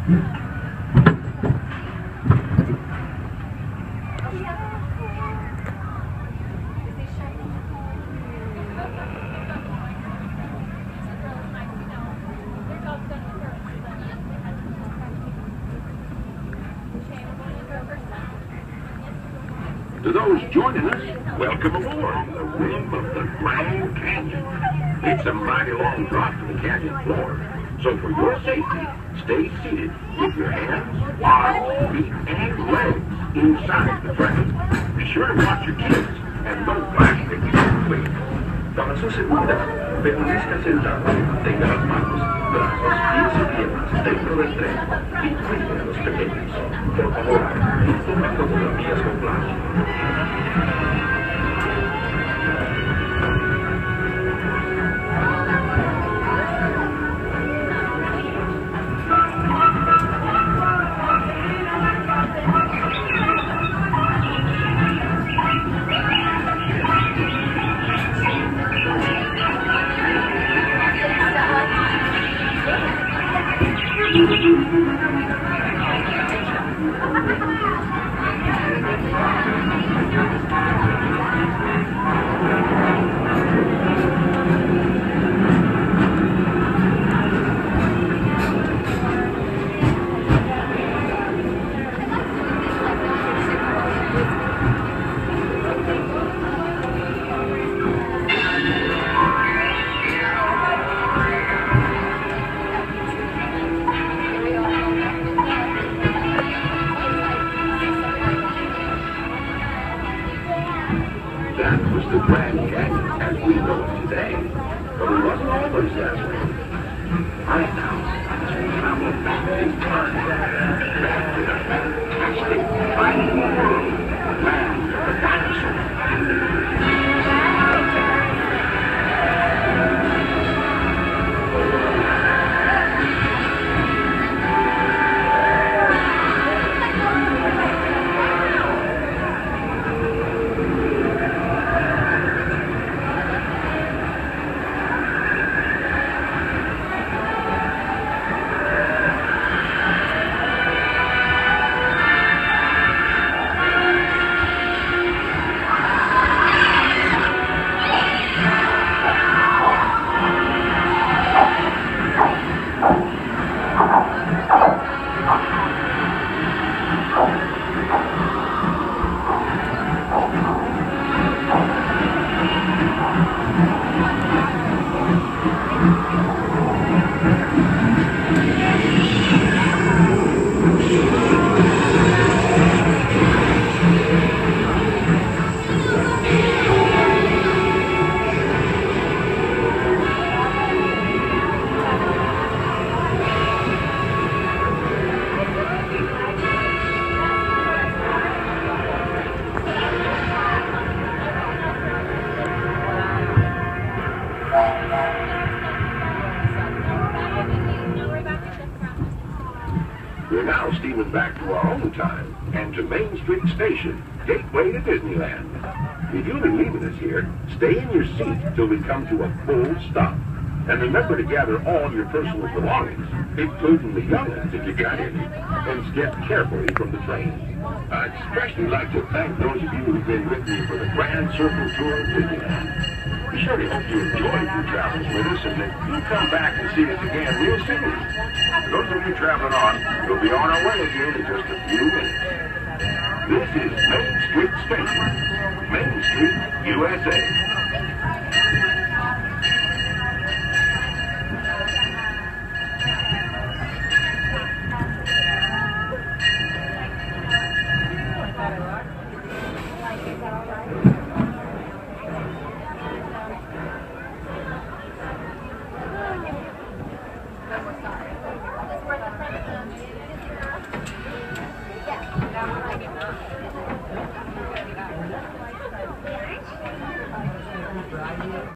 To those joining us, welcome aboard the rim of the Grand Canyon. It's a mighty long drop to the canyon floor, so for your safety, stay seated with your hands, arms, feet, and legs inside the train. Be sure to watch your kids and no plastic, please. Para su seguridad, permanezca sentado, tenga las manos, brazos, pies y piernas dentro del tren y cuide a los pequeños. Por favor, no tome fotografías con flash. That was the Grand Canyon as we know it today, but it wasn't always that way. Right now, as we travel back in time, back to the fantastic, final world, the land of the dinosaurs. We're now steaming back to our own time and to Main Street Station, gateway to Disneyland. If you'll be leaving us here, stay in your seat till we come to a full stop. And remember to gather all your personal belongings, including the young ones if you got any, and step carefully from the train. I'd especially like to thank those of you who've been with me for the Grand Circle Tour of Disneyland. We surely hope you enjoyed your travels with us and that you'll come back and see us again real soon. For those of you traveling on, we'll be on our way again in just a few minutes. This is Main Street Station, Main Street, USA.